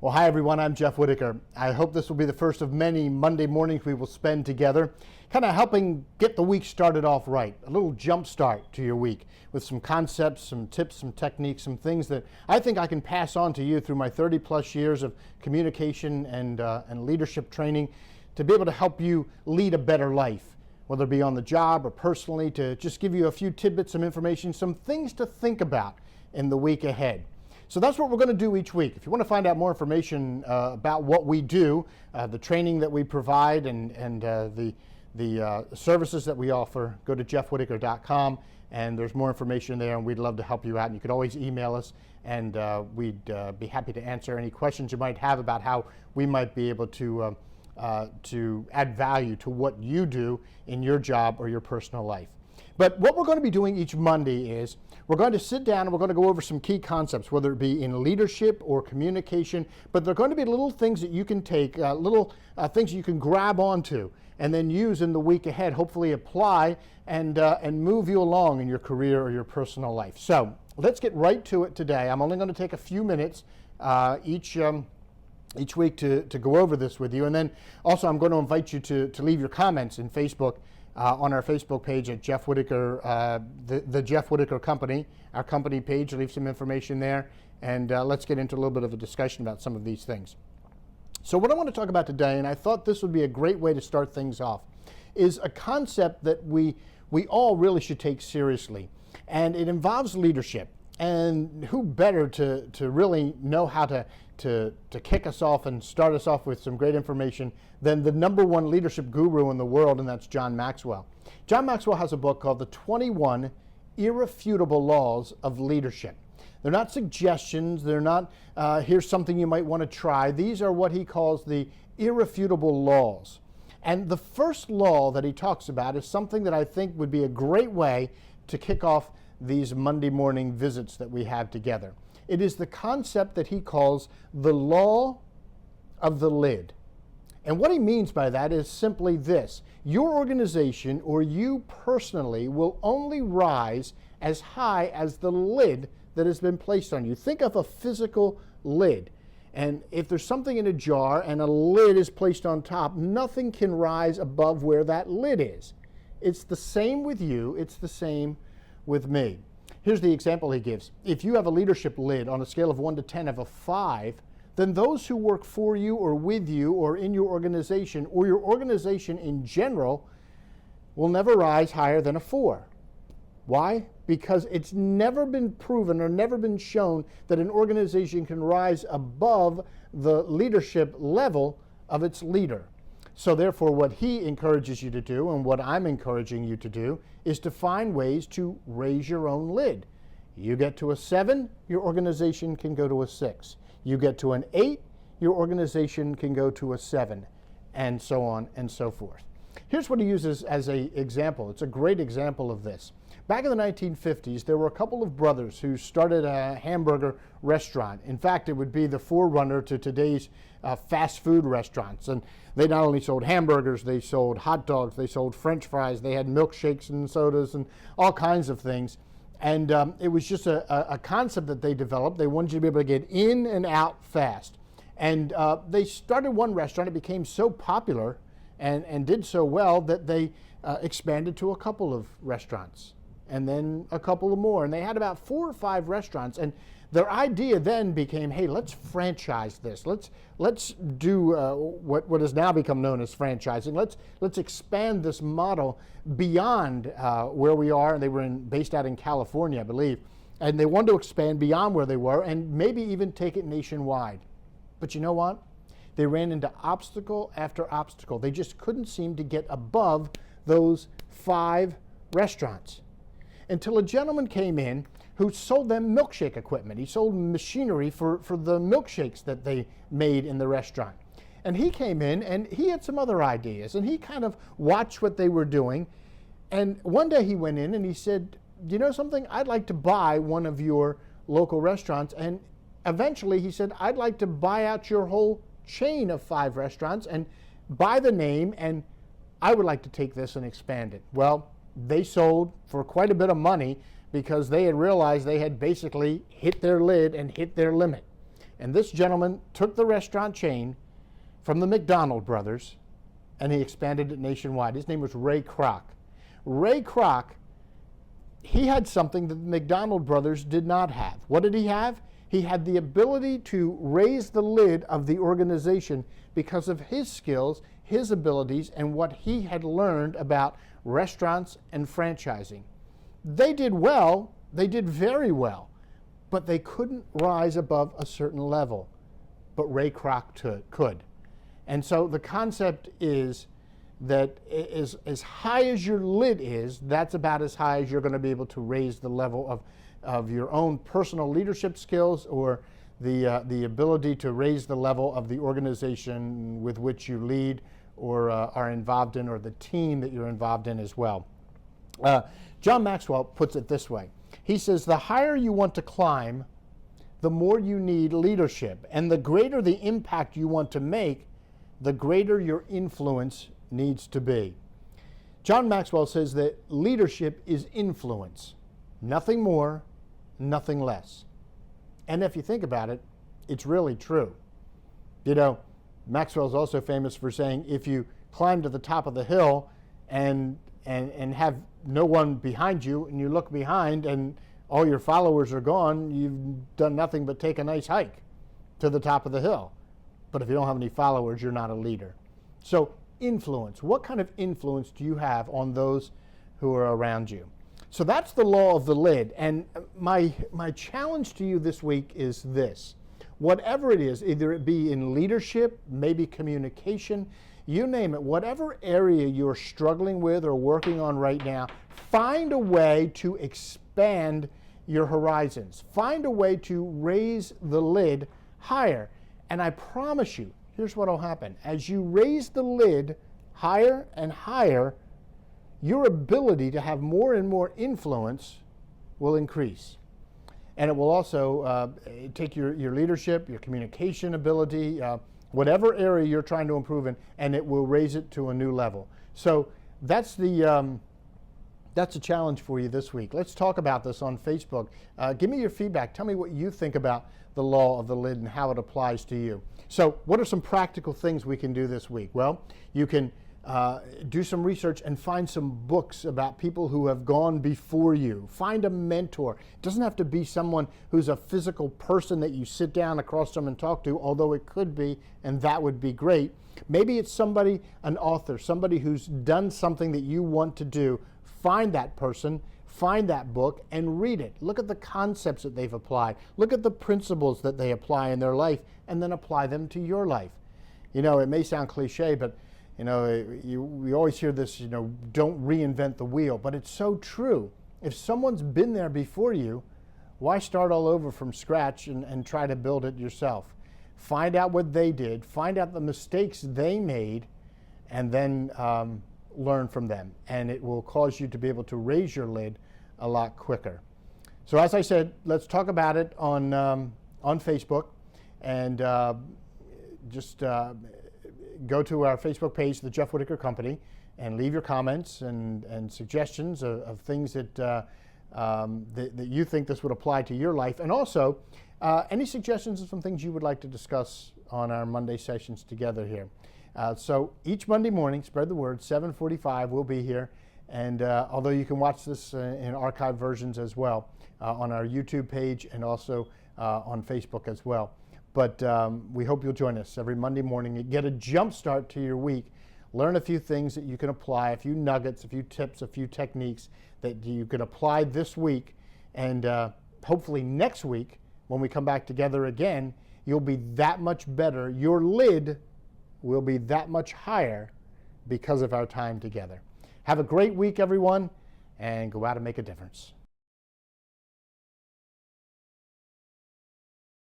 Well, hi everyone, I'm Jeff Whitaker. I hope this will be the first of many Monday mornings we will spend together, kind of helping get the week started off right, a little jump start to your week with some concepts, some tips, some techniques, some things that I think I can pass on to you through my 30 plus years of communication and leadership training to be able to help you lead a better life, whether it be on the job or personally, to just give you a few tidbits, some information, some things to think about in the week ahead. So that's what we're going to do each week. If you want to find out more information about what we do, the training that we provide, and the services that we offer, go to jeffwhitaker.com, and there's more information there, and we'd love to help you out. And you could always email us, and we'd be happy to answer any questions you might have about how we might be able to add value to what you do in your job or your personal life. But what we're going to be doing each Monday is we're going to sit down and we're going to go over some key concepts, whether it be in leadership or communication, but they're going to be little things that you can take, little things you can grab onto and then use in the week ahead, hopefully apply and move you along in your career or your personal life. So let's get right to it today. I'm only going to take a few minutes each week to go over this with you. And then also I'm going to invite you to leave your comments in Facebook on our Facebook page at Jeff Whitaker, the Jeff Whitaker Company, our company page. Leave some information there, and let's get into a little bit of a discussion about some of these things. So what I want to talk about today, and I thought this would be a great way to start things off, is a concept that we all really should take seriously, and it involves leadership. And who better to really know how to kick us off and start us off with some great information than the #1 leadership guru in the world, and that's John Maxwell. John Maxwell has a book called The 21 Irrefutable Laws of Leadership. They're not suggestions. They're not, here's something you might want to try. These are what he calls the irrefutable laws. And the first law that he talks about is something that I think would be a great way to kick off these Monday morning visits that we have together. It is the concept that he calls the law of the lid. And what he means by that is simply this: your organization or you personally will only rise as high as the lid that has been placed on you. Think of a physical lid. And if there's something in a jar and a lid is placed on top, nothing can rise above where that lid is. It's the same with you. It's the same with me. Here's the example he gives. If you have a leadership lid on a scale of 1 to 10 of a 5, then those who work for you or with you or in your organization or your organization in general will never rise higher than a 4. Why? Because it's never been proven or never been shown that an organization can rise above the leadership level of its leader. So therefore, what he encourages you to do, and what I'm encouraging you to do, is to find ways to raise your own lid. You get to a 7, your organization can go to a 6. You get to an 8, your organization can go to a 7, and so on and so forth. Here's what he uses as an example. It's a great example of this. Back in the 1950s, there were a couple of brothers who started a hamburger restaurant. In fact, it would be the forerunner to today's fast food restaurants. And they not only sold hamburgers, they sold hot dogs, they sold French fries, they had milkshakes and sodas and all kinds of things. And it was just a concept that they developed. They wanted you to be able to get in and out fast. And they started one restaurant. It became so popular and did so well that they expanded to a couple of restaurants, and then a couple of more. And they had about 4 or 5 restaurants. And their idea then became, hey, let's franchise this. Let's do what has now become known as franchising. Let's expand this model beyond where we are. And they were based out in California, I believe. And they wanted to expand beyond where they were and maybe even take it nationwide. But you know what? They ran into obstacle after obstacle. They just couldn't seem to get above those 5 restaurants, until a gentleman came in who sold them milkshake equipment. He sold machinery for the milkshakes that they made in the restaurant. And he came in and he had some other ideas, and he kind of watched what they were doing. And one day he went in and he said, you know something, I'd like to buy one of your local restaurants. And eventually he said, I'd like to buy out your whole chain of 5 restaurants and buy the name, and I would like to take this and expand it. Well, they sold for quite a bit of money because they had realized they had basically hit their lid and hit their limit. And this gentleman took the restaurant chain from the McDonald brothers and he expanded it nationwide. His name was Ray Kroc. Ray Kroc, he had something that the McDonald brothers did not have. What did he have? He had the ability to raise the lid of the organization because of his skills, his abilities, and what he had learned about restaurants and franchising. They did well, they did very well, but they couldn't rise above a certain level. But Ray Kroc could. And so the concept is that as high as your lid is, that's about as high as you're going to be able to raise the level of your own personal leadership skills or the ability to raise the level of the organization with which you lead or are involved in, or the team that you're involved in as well. John Maxwell puts it this way. He says, the higher you want to climb, the more you need leadership. And the greater the impact you want to make, the greater your influence needs to be. John Maxwell says that leadership is influence. Nothing more, nothing less. And if you think about it, it's really true. You know, Maxwell's also famous for saying, if you climb to the top of the hill and have no one behind you, and you look behind and all your followers are gone, you've done nothing but take a nice hike to the top of the hill. But if you don't have any followers, you're not a leader. So influence. What kind of influence do you have on those who are around you? So that's the law of the lid. And my challenge to you this week is this. Whatever it is, either it be in leadership, maybe communication, you name it, whatever area you're struggling with or working on right now, find a way to expand your horizons. Find a way to raise the lid higher. And I promise you, here's what will happen. As you raise the lid higher and higher, your ability to have more and more influence will increase. And it will also take your leadership, your communication ability, whatever area you're trying to improve in, and it will raise it to a new level. So that's a challenge for you this week. Let's talk about this on Facebook. Give me your feedback. Tell me what you think about the law of the lid and how it applies to you. So what are some practical things we can do this week? Well, you can do some research and find some books about people who have gone before you. Find a mentor. It doesn't have to be someone who's a physical person that you sit down across from and talk to, although it could be, and that would be great. Maybe it's somebody, an author, somebody who's done something that you want to do. Find that person, find that book, and read it. Look at the concepts that they've applied. Look at the principles that they apply in their life, and then apply them to your life. You know, it may sound cliche, but you know, we always hear this, you know, don't reinvent the wheel, but it's so true. If someone's been there before you, why start all over from scratch and try to build it yourself? Find out what they did, find out the mistakes they made, and then learn from them. And it will cause you to be able to raise your lid a lot quicker. So as I said, let's talk about it on Facebook, and just go to our Facebook page, The Jeff Whitaker Company, and leave your comments and suggestions of things that that you think this would apply to your life, and also any suggestions of some things you would like to discuss on our Monday sessions together here. So each Monday morning, spread the word, 7:45, we'll be here, and although you can watch this in archived versions as well on our YouTube page and also on Facebook as well. But we hope you'll join us every Monday morning and get a jump start to your week. Learn a few things that you can apply, a few nuggets, a few tips, a few techniques that you can apply this week. And hopefully next week, when we come back together again, you'll be that much better. Your lid will be that much higher because of our time together. Have a great week, everyone, and go out and make a difference.